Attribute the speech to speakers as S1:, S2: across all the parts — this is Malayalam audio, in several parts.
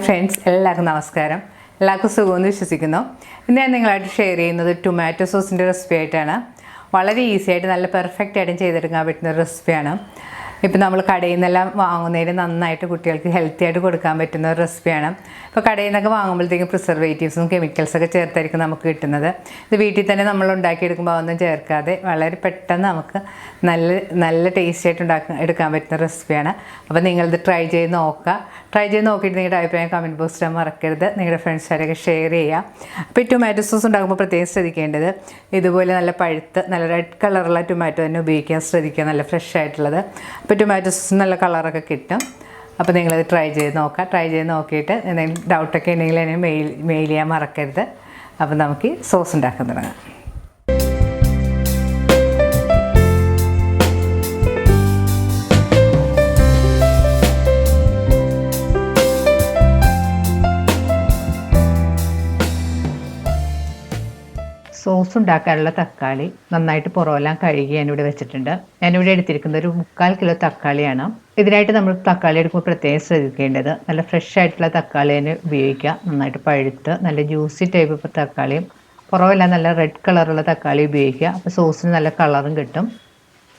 S1: ഫ്രണ്ട്സ്, എല്ലാവർക്കും നമസ്കാരം. എല്ലാവർക്കും സുഖമെന്ന് വിശ്വസിക്കുന്നു. ഇന്ന് ഞാൻ നിങ്ങളായിട്ട് ഷെയർ ചെയ്യുന്നത് ടൊമാറ്റോ സോസിൻ്റെ റെസിപ്പി ആയിട്ടാണ്. വളരെ ഈസി ആയിട്ട് നല്ല പെർഫെക്റ്റ് ആയിട്ടും ചെയ്തെടുക്കാൻ പറ്റുന്ന ഒരു റെസിപ്പിയാണ്. ഇപ്പോൾ നമ്മൾ കടയിൽ നിന്നെല്ലാം വാങ്ങുന്നതിന് നന്നായിട്ട് കുട്ടികൾക്ക് ഹെൽത്തി ആയിട്ട് കൊടുക്കാൻ പറ്റുന്ന ഒരു റെസിപ്പിയാണ്. ഇപ്പോൾ കടയിൽ നിന്നൊക്കെ വാങ്ങുമ്പോഴത്തേക്കും പ്രിസർവേറ്റീവ്സും കെമിക്കൽസൊക്കെ ചേർത്തായിരിക്കും നമുക്ക് കിട്ടുന്നത്. ഇത് വീട്ടിൽ തന്നെ നമ്മൾ ഉണ്ടാക്കിയെടുക്കുമ്പോൾ അതൊന്നും ചേർക്കാതെ വളരെ പെട്ടെന്ന് നമുക്ക് നല്ല ടേസ്റ്റി ആയിട്ട് എടുക്കാൻ പറ്റുന്ന റെസിപ്പിയാണ്. അപ്പോൾ നിങ്ങളിത് ട്രൈ ചെയ്ത് നോക്കിയിട്ട് നിങ്ങളുടെ അഭിപ്രായം കമൻറ്റ് ബോക്സിൽ മറക്കരുത്. നിങ്ങളുടെ ഫ്രണ്ട്സുകാരൊക്കെ ഷെയർ ചെയ്യുക. അപ്പോൾ ഈ ടൊമാറ്റോ സോസ് ഉണ്ടാക്കുമ്പോൾ പ്രത്യേകം ശ്രദ്ധിക്കേണ്ടത്, ഇതുപോലെ നല്ല പഴുത്ത് നല്ല റെഡ് കളറുള്ള ടൊമാറ്റോ തന്നെ ഉപയോഗിക്കാൻ ശ്രദ്ധിക്കുക, നല്ല ഫ്രഷ് ആയിട്ടുള്ളത്. അപ്പോൾ ടൊമാറ്റോ സോസ് നല്ല കളറൊക്കെ കിട്ടും. അപ്പോൾ നിങ്ങളത് ട്രൈ ചെയ്ത് നോക്കിയിട്ട് എന്തെങ്കിലും ഡൗട്ടൊക്കെ ഉണ്ടെങ്കിൽ എന്നെ മെയിൽ ചെയ്യാൻ മറക്കരുത്. അപ്പോൾ നമുക്ക് സോസ് ഉണ്ടാക്കാൻ തുടങ്ങാം. സോസ് ഉണ്ടാക്കാനുള്ള തക്കാളി നന്നായിട്ട് പുറമെല്ലാം കഴുകി ഞാനിവിടെ വെച്ചിട്ടുണ്ട്. ഞാനിവിടെ എടുത്തിരിക്കുന്നത് ഒരു 3/4 കിലോ തക്കാളിയാണ്. ഇതിനായിട്ട് നമ്മൾ തക്കാളി എടുക്കുമ്പോൾ പ്രത്യേകം ശ്രദ്ധിക്കേണ്ടത്, നല്ല ഫ്രഷ് ആയിട്ടുള്ള തക്കാളി തന്നെ ഉപയോഗിക്കുക. നന്നായിട്ട് പഴുത്ത് നല്ല ജ്യൂസി ടൈപ്പ് തക്കാളിയും പുറമെല്ലാം നല്ല റെഡ് കളറുള്ള തക്കാളി ഉപയോഗിക്കുക. അപ്പോൾ സോസിന് നല്ല കളറും കിട്ടും.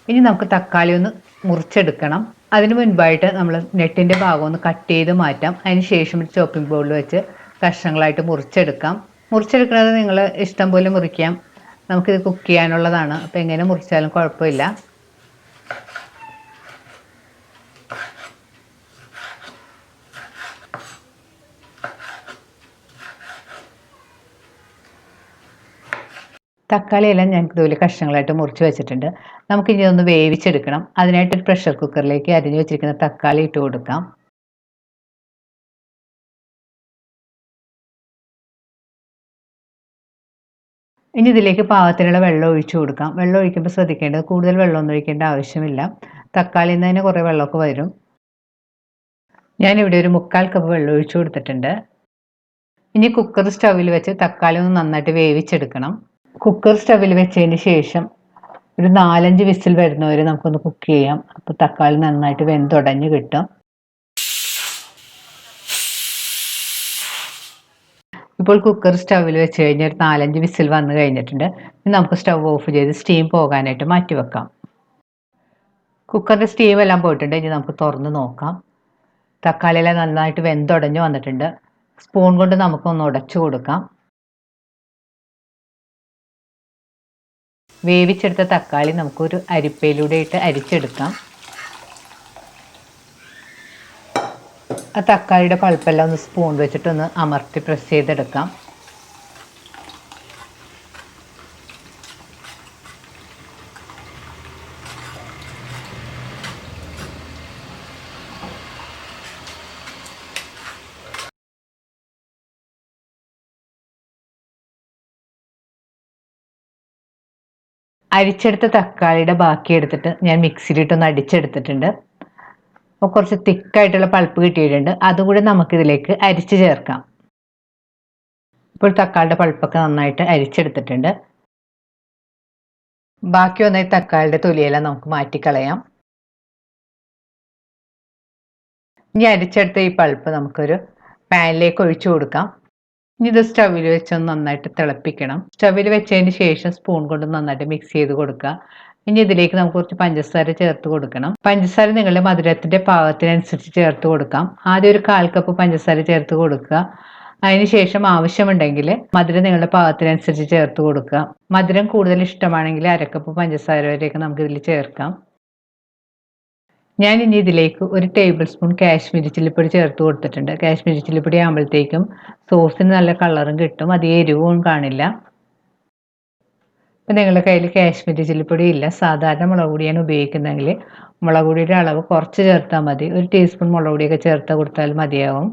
S1: ഇനി നമുക്ക് തക്കാളി ഒന്ന് മുറിച്ചെടുക്കണം. അതിന് മുൻപായിട്ട് നമ്മൾ നെട്ടിൻ്റെ ഭാഗം ഒന്ന് കട്ട് ചെയ്ത് മാറ്റാം. അതിന് ശേഷം ഒരു ചോപ്പിംഗ് ബോർഡിൽ വെച്ച് കഷ്ണങ്ങളായിട്ട് മുറിച്ചെടുക്കുന്നത് നിങ്ങൾ ഇഷ്ടം പോലെ മുറിക്കാം. നമുക്കിത് കുക്ക് ചെയ്യാനുള്ളതാണ്. അപ്പോൾ എങ്ങനെ മുറിച്ചാലും കുഴപ്പമില്ല. തക്കാളിയെല്ലാം ഞാൻ ഇതുപോലെ കഷ്ണങ്ങളായിട്ട് മുറിച്ച് വെച്ചിട്ടുണ്ട്. നമുക്കിനി ഒന്ന് വേവിച്ചെടുക്കണം. അതിനായിട്ടൊരു പ്രഷർ കുക്കറിലേക്ക് അരിഞ്ഞു വെച്ചിരിക്കുന്ന തക്കാളി ഇട്ട് കൊടുക്കാം. ഇനി ഇതിലേക്ക് പാകത്തിനുള്ള വെള്ളം ഒഴിച്ചു കൊടുക്കാം. വെള്ളം ഒഴിക്കുമ്പോൾ ശ്രദ്ധിക്കേണ്ടത്, കൂടുതൽ വെള്ളമൊന്നും ഒഴിക്കേണ്ട ആവശ്യമില്ല. തക്കാളിയിൽ നിന്ന് തന്നെ കുറേ വെള്ളമൊക്കെ വരും. ഞാനിവിടെ ഒരു 3/4 കപ്പ് വെള്ളം ഒഴിച്ചു കൊടുത്തിട്ടുണ്ട്. ഇനി കുക്കർ സ്റ്റൗവിൽ വെച്ച് തക്കാളി ഒന്ന് നന്നായിട്ട് വേവിച്ചെടുക്കണം. കുക്കർ സ്റ്റൗവിൽ വെച്ചതിന് ശേഷം ഒരു 4-5 വിസിൽ വരുന്നവരെ നമുക്കൊന്ന് കുക്ക് ചെയ്യാം. അപ്പോൾ തക്കാളി നന്നായിട്ട് വെന്തുടഞ്ഞ് കിട്ടും. ഇപ്പോൾ കുക്കർ സ്റ്റൗവിൽ വെച്ച് കഴിഞ്ഞാൽ ഒരു 4-5 വിസിൽ വന്നു കഴിഞ്ഞിട്ടുണ്ട്. ഇനി നമുക്ക് സ്റ്റൗ ഓഫ് ചെയ്ത് സ്റ്റീം പോകാനായിട്ട് മാറ്റി വെക്കാം. കുക്കറിൻ്റെ സ്റ്റീം എല്ലാം പോയിട്ടുണ്ട്. ഇനി നമുക്ക് തുറന്ന് നോക്കാം. തക്കാളിയെല്ലാം നന്നായിട്ട് വെന്തുടഞ്ഞ് വന്നിട്ടുണ്ട്. സ്പൂൺ കൊണ്ട് നമുക്കൊന്ന് ഉടച്ചു കൊടുക്കാം. വേവിച്ചെടുത്ത തക്കാളി നമുക്കൊരു അരിപ്പയിലൂടെ ഇട്ട് അരിച്ചെടുക്കാം. ആ തക്കാളിയുടെ പൾപ്പെല്ലാം ഒന്ന് സ്പൂൺ വെച്ചിട്ടൊന്ന് അമർത്തി പ്രസ് ചെയ്തെടുക്കാം. അരിച്ചെടുത്ത തക്കാളിയുടെ ബാക്കി എടുത്തിട്ട് ഞാൻ മിക്സിയിലിട്ടൊന്ന് അടിച്ചെടുത്തിട്ടുണ്ട്. അപ്പോൾ കുറച്ച് തിക്കായിട്ടുള്ള പൾപ്പ് കിട്ടിയിട്ടുണ്ട്. അതുകൂടെ നമുക്കിതിലേക്ക് അരിച്ച് ചേർക്കാം. ഇപ്പോൾ തക്കാളിയുടെ പൾപ്പൊക്കെ നന്നായിട്ട് അരിച്ചെടുത്തിട്ടുണ്ട്. ബാക്കി വന്ന തക്കാളിയുടെ തൊലിയെല്ലാം നമുക്ക് മാറ്റിക്കളയാം. ഇനി അരിച്ചെടുത്ത ഈ പൾപ്പ് നമുക്കൊരു പാനിലേക്ക് ഒഴിച്ചു കൊടുക്കാം. ഇനി ഇത് സ്റ്റൗവിൽ വെച്ചൊന്ന് നന്നായിട്ട് തിളപ്പിക്കണം. സ്റ്റൗവിൽ വെച്ചതിന് ശേഷം സ്പൂൺ കൊണ്ട് നന്നായിട്ട് മിക്സ് ചെയ്ത് കൊടുക്കുക. ഇനി ഇതിലേക്ക് നമുക്ക് കുറച്ച് പഞ്ചസാര ചേർത്ത് കൊടുക്കണം. പഞ്ചസാര നിങ്ങളുടെ മധുരത്തിൻ്റെ പാകത്തിനനുസരിച്ച് ചേർത്ത് കൊടുക്കാം. ആദ്യം ഒരു 1/4 കപ്പ് പഞ്ചസാര ചേർത്ത് കൊടുക്കുക. അതിനുശേഷം ആവശ്യമുണ്ടെങ്കിൽ മധുരം നിങ്ങളുടെ പാകത്തിനനുസരിച്ച് ചേർത്ത് കൊടുക്കുക. മധുരം കൂടുതൽ ഇഷ്ടമാണെങ്കിൽ 1/2 കപ്പ് പഞ്ചസാര വരെയൊക്കെ നമുക്ക് ഇതിൽ ചേർക്കാം. ഞാൻ ഇനി ഇതിലേക്ക് 1 ടേബിൾ സ്പൂൺ കാശ്മീരി ചില്ലിപ്പൊടി ചേർത്ത് കൊടുത്തിട്ടുണ്ട്. കാശ്മീരി ചില്ലിപ്പൊടി ആകുമ്പോഴത്തേക്കും സോസിന് നല്ല കളറും കിട്ടും, അധികം എരിവും കാണില്ല. ഇപ്പം നിങ്ങളുടെ കയ്യിൽ കാശ്മീരി ചില്ലിപ്പൊടി ഇല്ല, സാധാരണ മുളക് പൊടിയാണ് ഉപയോഗിക്കുന്നതെങ്കിൽ മുളക് പൊടിയുടെ അളവ് കുറച്ച് ചേർത്താൽ മതി. 1 ടീസ്പൂൺ മുളക് പൊടിയൊക്കെ ചേർത്ത് കൊടുത്താൽ മതിയാവും.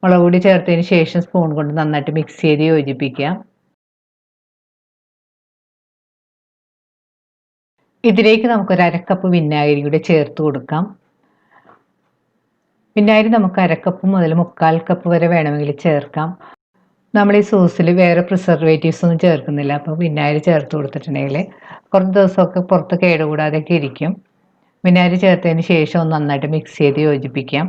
S1: മുളക് പൊടി ചേർത്തതിന് ശേഷം സ്പൂൺ കൊണ്ട് നന്നായിട്ട് മിക്സ് ചെയ്ത് യോജിപ്പിക്കുക. ഇതിലേക്ക് നമുക്കൊരു 1/2 കപ്പ് വിനാഗിരി കൂടെ ചേർത്ത് കൊടുക്കാം. വിനാഗിരി നമുക്ക് 1/2 കപ്പ് മുതൽ 3/4 കപ്പ് വരെ വേണമെങ്കിൽ ചേർക്കാം. നമ്മൾ ഈ സോസിൽ വേറെ പ്രിസർവേറ്റീവ്സ് ഒന്നും ചേർക്കുന്നില്ല. അപ്പോൾ വിനാഗിരി ചേർത്ത് കൊടുത്തിട്ടുണ്ടെങ്കിൽ കുറച്ച് ദിവസമൊക്കെ പുറത്ത് കേടുകൂടാതെയൊക്കെ ഇരിക്കും. വിനാഗിരി ചേർത്തതിന് ശേഷം ഒന്ന് നന്നായിട്ട് മിക്സ് ചെയ്ത് യോജിപ്പിക്കാം.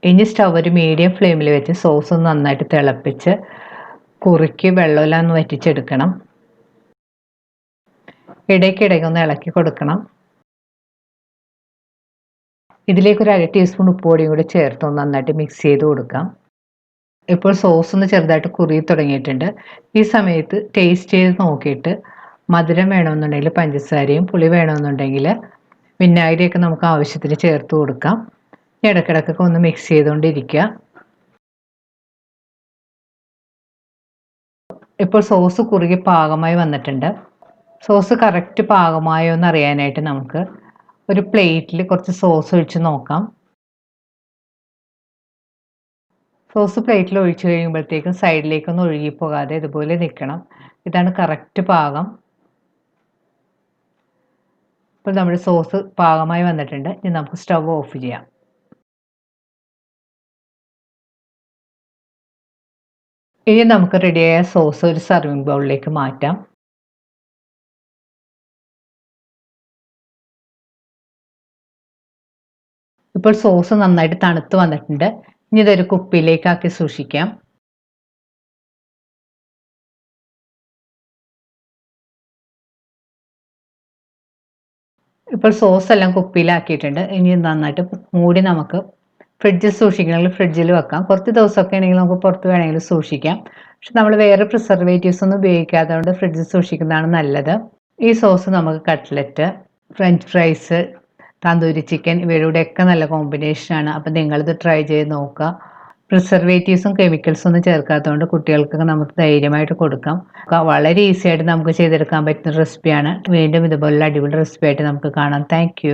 S1: ഇനി സ്റ്റവ് ഒരു മീഡിയം ഫ്ലെയിമിൽ വെച്ച് സോസ് ഒന്ന് നന്നായിട്ട് തിളപ്പിച്ച് കുറുക്കി വെള്ളമെല്ലാം ഒന്ന് വറ്റിച്ചെടുക്കണം. ഇടയ്ക്കിടയ്ക്ക് ഒന്ന് ഇളക്കി കൊടുക്കണം. ഇതിലേക്ക് ഒരു 1/2 ടീസ്പൂൺ ഉപ്പ് പൊടിയും കൂടി ചേർത്ത് ഒന്ന് നന്നായിട്ട് മിക്സ് ചെയ്ത് കൊടുക്കാം. ഇപ്പോൾ സോസ് ഒന്ന് ചെറുതായിട്ട് കുറുകി തുടങ്ങിയിട്ടുണ്ട്. ഈ സമയത്ത് ടേസ്റ്റ് ചെയ്ത് നോക്കിയിട്ട് മധുരം വേണമെന്നുണ്ടെങ്കിൽ പഞ്ചസാരയും, പുളി വേണമെന്നുണ്ടെങ്കിൽ വിനാഗിരിയൊക്കെ നമുക്ക് ആവശ്യത്തിന് ചേർത്ത് കൊടുക്കാം. ഇടയ്ക്കിടയ്ക്കൊക്കെ ഒന്ന് മിക്സ് ചെയ്തുകൊണ്ടിരിക്കുക. ഇപ്പോൾ സോസ് കുറുകി പാകമായി വന്നിട്ടുണ്ട്. സോസ് കറക്റ്റ് പാകമായോ എന്ന് അറിയാനായിട്ട് നമുക്ക് ഒരു പ്ലേറ്റിൽ കുറച്ച് സോസ് ഒഴിച്ച് നോക്കാം. സോസ് പ്ലേറ്റിൽ ഒഴിച്ച് കഴിയുമ്പോഴത്തേക്കും സൈഡിലേക്കൊന്നും ഒഴുകി പോകാതെ ഇതുപോലെ നിൽക്കണം. ഇതാണ് കറക്റ്റ് പാകം. ഇപ്പോൾ നമ്മുടെ സോസ് പാകമായി വന്നിട്ടുണ്ട്. ഇനി നമുക്ക് സ്റ്റവ് ഓഫ് ചെയ്യാം. ഇനി നമുക്ക് റെഡിയായ സോസ് ഒരു സർവിങ് ബൗളിലേക്ക് മാറ്റാം. ഇപ്പോൾ സോസ് നന്നായിട്ട് തണുത്ത് വന്നിട്ടുണ്ട്. ഇനി ഇതൊരു കുപ്പിയിലേക്കാക്കി സൂക്ഷിക്കാം. ഇപ്പോൾ സോസ് എല്ലാം കുപ്പിയിലാക്കിയിട്ടുണ്ട്. ഇനി നന്നായിട്ട് മൂടി നമുക്ക് ഫ്രിഡ്ജിൽ സൂക്ഷിക്കണമെങ്കിൽ ഫ്രിഡ്ജിൽ വെക്കാം. കുറച്ച് ദിവസമൊക്കെ ആണെങ്കിൽ നമുക്ക് പുറത്ത് വേണമെങ്കിൽ സൂക്ഷിക്കാം. പക്ഷെ നമ്മൾ വേറെ പ്രിസർവേറ്റീവ്സ് ഒന്നും ഉപയോഗിക്കാതെ കൊണ്ട് ഫ്രിഡ്ജിൽ സൂക്ഷിക്കുന്നതാണ് നല്ലത്. ഈ സോസ് നമുക്ക് cutlet, French fries, tandoori chicken ഇവയുടെ കൂടെയൊക്കെ നല്ല കോമ്പിനേഷനാണ്. അപ്പം നിങ്ങളിത് ട്രൈ ചെയ്ത് നോക്കുക. പ്രിസർവേറ്റീവ്സും കെമിക്കൽസും ഒന്നും ചേർക്കാത്തതുകൊണ്ട് കുട്ടികൾക്കൊക്കെ നമുക്ക് ധൈര്യമായിട്ട് കൊടുക്കാം. വളരെ ഈസി ആയിട്ട് നമുക്ക് ചെയ്തെടുക്കാൻ പറ്റുന്ന റെസിപ്പിയാണ്. വീണ്ടും ഇതുപോലുള്ള അടിപൊളി റെസിപ്പി ആയിട്ട് നമുക്ക് കാണാം. താങ്ക്